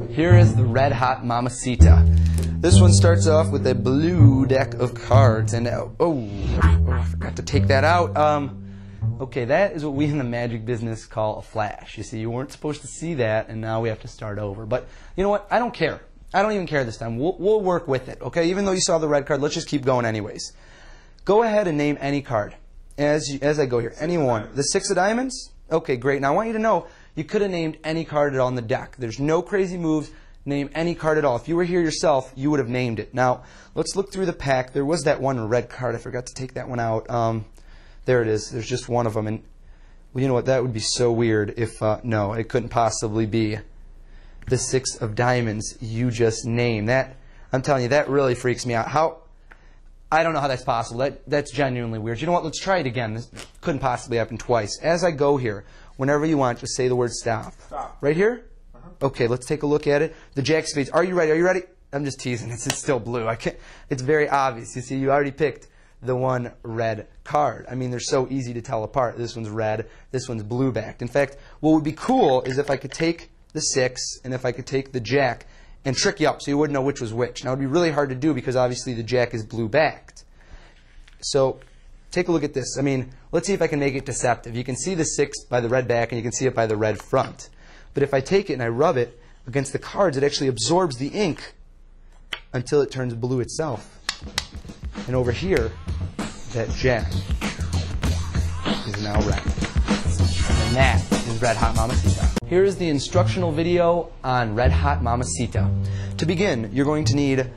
Here is the red hot Mamacita. This one starts off with a blue deck of cards, and I forgot to take that out. Okay, that is what we in the magic business call a flash. You see, you weren't supposed to see that, and now we have to start over. But you know what? I don't care. I don't even care this time. We'll work with it, okay? Even though you saw the red card, let's just keep going anyways. Go ahead and name any card as I go here. Any one. The 6 of diamonds? Okay, great. Now I want you to know you could have named any card at all on the deck. There's no crazy moves. Name any card at all. If you were here yourself, you would have named it. Now, let's look through the pack. There was that one red card. I forgot to take that one out. There it is. There's just one of them. And well, you know what? That would be so weird if, no, it couldn't possibly be the 6 of diamonds you just named. That, I'm telling you, that really freaks me out. I don't know how that's possible. That's genuinely weird. You know what? Let's try it again. This couldn't possibly happen twice. As I go here, whenever you want, just say the word stop. Stop. Right here? Okay, let's take a look at it. The jack of spades. Are you ready? Are you ready? I'm just teasing. It's still blue. I can't. It's very obvious. You see, you already picked the one red card. I mean, they're so easy to tell apart. This one's red. This one's blue backed. In fact, what would be cool is if I could take the 6 and if I could take the jack and trick you up so you wouldn't know which was which. Now, it would be really hard to do because obviously the jack is blue backed. So take a look at this. I mean, let's see if I can make it deceptive. You can see the 6 by the red back and you can see it by the red front. But if I take it and I rub it against the cards, it actually absorbs the ink until it turns blue itself. And over here, that jack is now red. And that is Red Hot Mamacita. Here is the instructional video on Red Hot Mamacita. To begin, you're going to need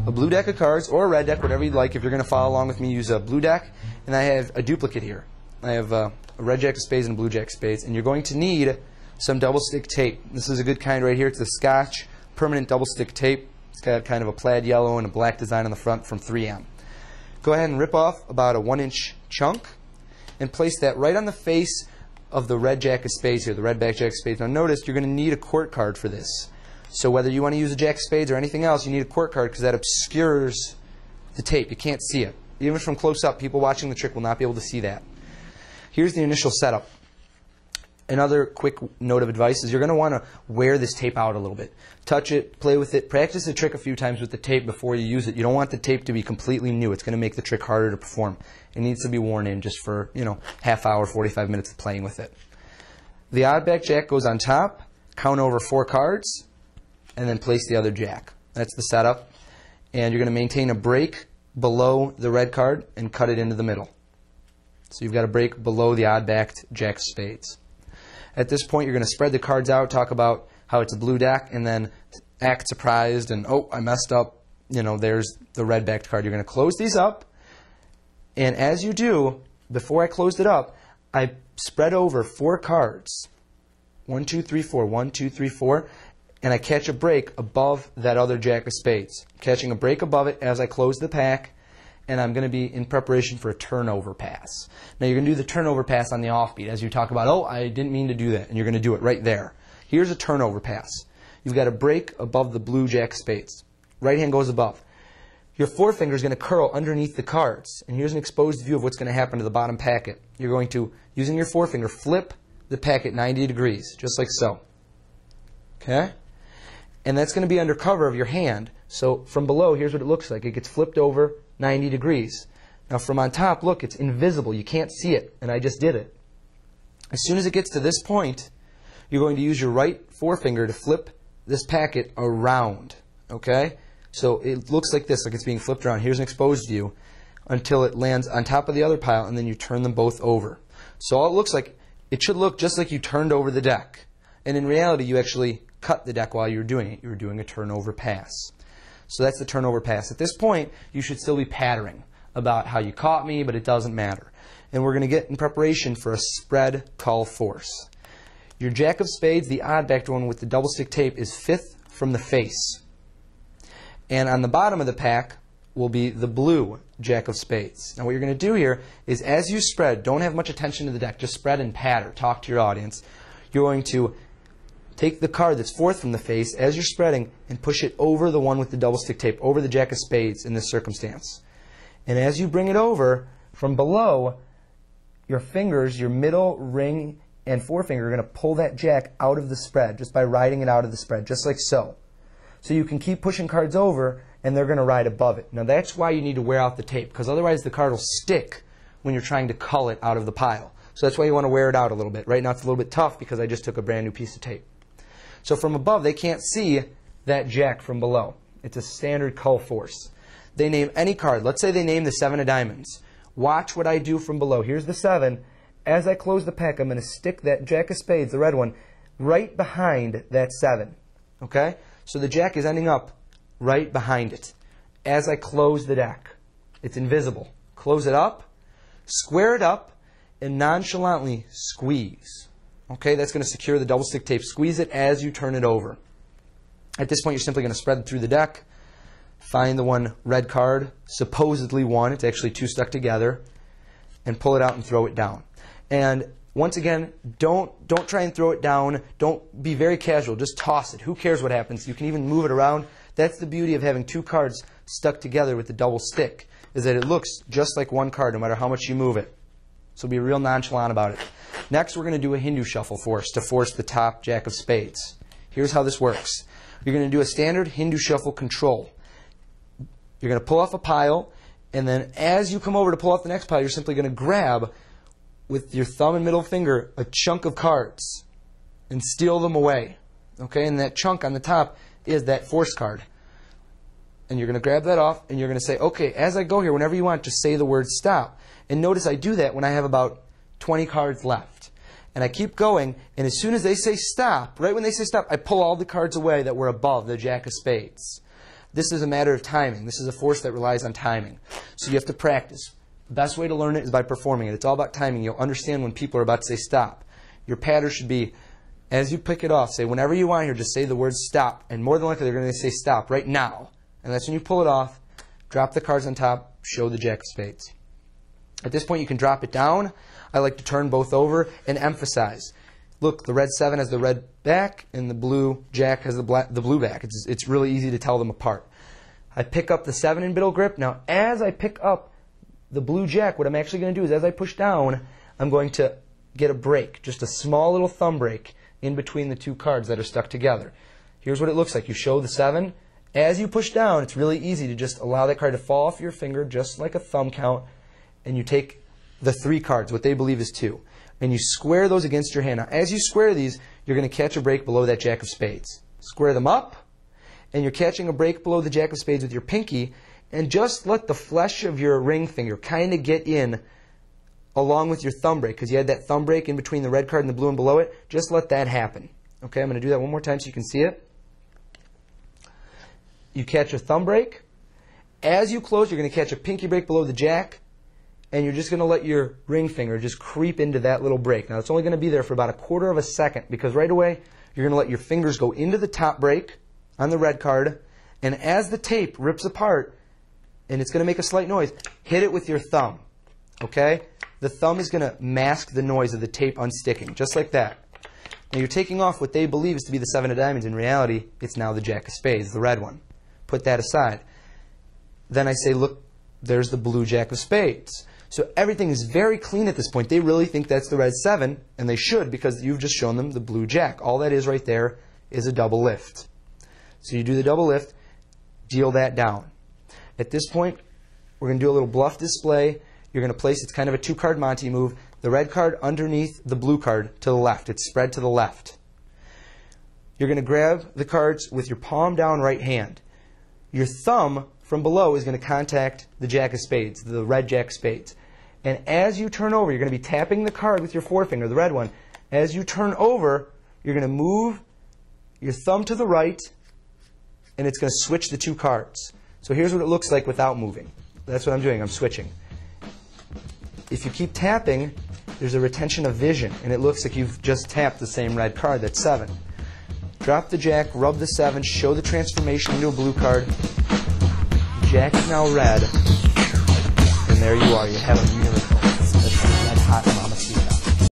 a blue deck of cards or a red deck, whatever you'd like. If you're going to follow along with me, use a blue deck. And I have a duplicate here. I have a red jack of spades and a blue jack of spades. And you're going to need some double stick tape. This is a good kind right here. It's the Scotch permanent double stick tape. It's got kind of a plaid yellow and a black design on the front from 3M. Go ahead and rip off about a 1-inch chunk and place that right on the face of the red jack of spades here, the red back jack of spades. Now notice you're going to need a court card for this. So whether you want to use a jack of spades or anything else, you need a court card because that obscures the tape. You can't see it. Even from close up, people watching the trick will not be able to see that. Here's the initial setup. Another quick note of advice is you're going to want to wear this tape out a little bit. Touch it, play with it, practice the trick a few times with the tape before you use it. You don't want the tape to be completely new. It's going to make the trick harder to perform. It needs to be worn in just for, half hour, 45 minutes of playing with it. The odd back jack goes on top, count over 4 cards, and then place the other jack. That's the setup. And you're going to maintain a break below the red card and cut it into the middle. So you've got a break below the odd backed jack of spades. At this point, you're going to spread the cards out, talk about how it's a blue deck, and then act surprised and, oh, I messed up. There's the red-backed card. You're going to close these up, and as you do, before I closed it up, I spread over 4 cards. 1, 2, 3, 4. 1, 2, 3, 4. And I catch a break above that other jack of spades. Catching a break above it as I close the pack, and I'm going to be in preparation for a turnover pass. Now you're going to do the turnover pass on the offbeat as you talk about, oh, I didn't mean to do that, and you're going to do it right there. Here's a turnover pass. You've got a break above the blue jack of spades. Right hand goes above. Your forefinger is going to curl underneath the cards, and here's an exposed view of what's going to happen to the bottom packet. You're going to, using your forefinger, flip the packet 90 degrees, just like so. Okay? And that's going to be under cover of your hand. So from below, here's what it looks like. It gets flipped over 90 degrees. Now from on top, look, it's invisible. You can't see it, and I just did it. As soon as it gets to this point, you're going to use your right forefinger to flip this packet around. Okay? So it looks like this, like it's being flipped around. Here's an exposed view until it lands on top of the other pile, and then you turn them both over. So all it looks like, it should look just like you turned over the deck. And in reality, you actually cut the deck while you were doing it. You were doing a turnover pass. So that's the turnover pass. At this point, you should still be pattering about how you caught me, but it doesn't matter. And we're going to get in preparation for a spread call force. Your jack of spades, the odd backed one with the double stick tape, is 5th from the face. And on the bottom of the pack will be the blue jack of spades. Now what you're going to do here is as you spread, don't have much attention to the deck, just spread and patter, talk to your audience. You're going to take the card that's 4th from the face as you're spreading and push it over the one with the double stick tape, over the jack of spades in this circumstance. And as you bring it over, from below, your fingers, your middle ring and forefinger are going to pull that jack out of the spread just by riding it out of the spread, just like so. So you can keep pushing cards over, and they're going to ride above it. Now that's why you need to wear out the tape, because otherwise the card will stick when you're trying to cull it out of the pile. So that's why you want to wear it out a little bit. Right now it's a little bit tough because I just took a brand new piece of tape. So from above, they can't see that jack from below. It's a standard cull force. They name any card. Let's say they name the 7 of diamonds. Watch what I do from below. Here's the 7. As I close the pack, I'm going to stick that jack of spades, the red one, right behind that 7. Okay? So the jack is ending up right behind it as I close the deck. It's invisible. Close it up, square it up, and nonchalantly squeeze. Okay? That's going to secure the double stick tape. Squeeze it as you turn it over. At this point, you're simply going to spread it through the deck, find the one red card, supposedly one, it's actually 2 stuck together, and pull it out and throw it down. And once again, don't try and throw it down. Don't be very casual. Just toss it. Who cares what happens? You can even move it around. That's the beauty of having 2 cards stuck together with the double stick, is that it looks just like one card no matter how much you move it. So be real nonchalant about it. Next, we're going to do a Hindu shuffle force to force the top jack of spades. Here's how this works. You're going to do a standard Hindu shuffle control. You're going to pull off a pile, and then as you come over to pull off the next pile, you're simply going to grab with your thumb and middle finger a chunk of cards and steal them away. Okay, and that chunk on the top is that force card. And you're going to grab that off, and you're going to say, okay, as I go here, whenever you want, just say the word stop. And notice I do that when I have about 20 cards left. And I keep going, and as soon as they say stop, right when they say stop, I pull all the cards away that were above the jack of spades. This is a matter of timing. This is a force that relies on timing. So you have to practice. The best way to learn it is by performing it. It's all about timing. You'll understand when people are about to say stop. Your pattern should be, as you pick it off, say whenever you want here, just say the word stop. And more than likely, they're going to say stop right now. And that's when you pull it off, drop the cards on top, show the jack of spades. At this point, you can drop it down. I like to turn both over and emphasize. Look, the red 7 has the red back, and the blue jack has the blue back. It's really easy to tell them apart. I pick up the 7 in middle grip. Now, as I pick up the blue jack, what I'm actually going to do is as I push down, I'm going to get a break, just a small little thumb break in between the 2 cards that are stuck together. Here's what it looks like. You show the 7. As you push down, it's really easy to just allow that card to fall off your finger, just like a thumb count, and you take the 3 cards, what they believe is 2, and you square those against your hand. Now, as you square these, you're going to catch a break below that jack of spades. Square them up, and you're catching a break below the jack of spades with your pinky, and just let the flesh of your ring finger kind of get in along with your thumb break, because you had that thumb break in between the red card and the blue and below it. Just let that happen. Okay, I'm going to do that one more time so you can see it. You catch a thumb break. As you close, you're going to catch a pinky break below the jack, and you're just going to let your ring finger just creep into that little break. Now, it's only going to be there for about 1/4 of a second, because right away, you're going to let your fingers go into the top break on the red card, and as the tape rips apart, and it's going to make a slight noise, hit it with your thumb. Okay? The thumb is going to mask the noise of the tape unsticking, just like that. Now, you're taking off what they believe is to be the 7 of diamonds. In reality, it's now the jack of spades, the red one. Put that aside. Then I say, look, there's the blue jack of spades. So everything is very clean at this point. They really think that's the red 7, and they should, because you've just shown them the blue jack. All that is right there is a double lift. So you do the double lift, deal that down. At this point, we're going to do a little bluff display. You're going to place, it's kind of a 2-card Monty move, the red card underneath the blue card to the left. It's spread to the left. You're going to grab the cards with your palm down right hand. Your thumb from below is going to contact the jack of spades, the red jack of spades. And as you turn over, you're going to be tapping the card with your forefinger, the red one. As you turn over, you're going to move your thumb to the right, and it's going to switch the 2 cards. So here's what it looks like without moving. That's what I'm doing. I'm switching. If you keep tapping, there's a retention of vision, and it looks like you've just tapped the same red card. That's 7. Drop the jack, rub the 7, show the transformation into a blue card. Jack is now red, and there you are. You have a miracle.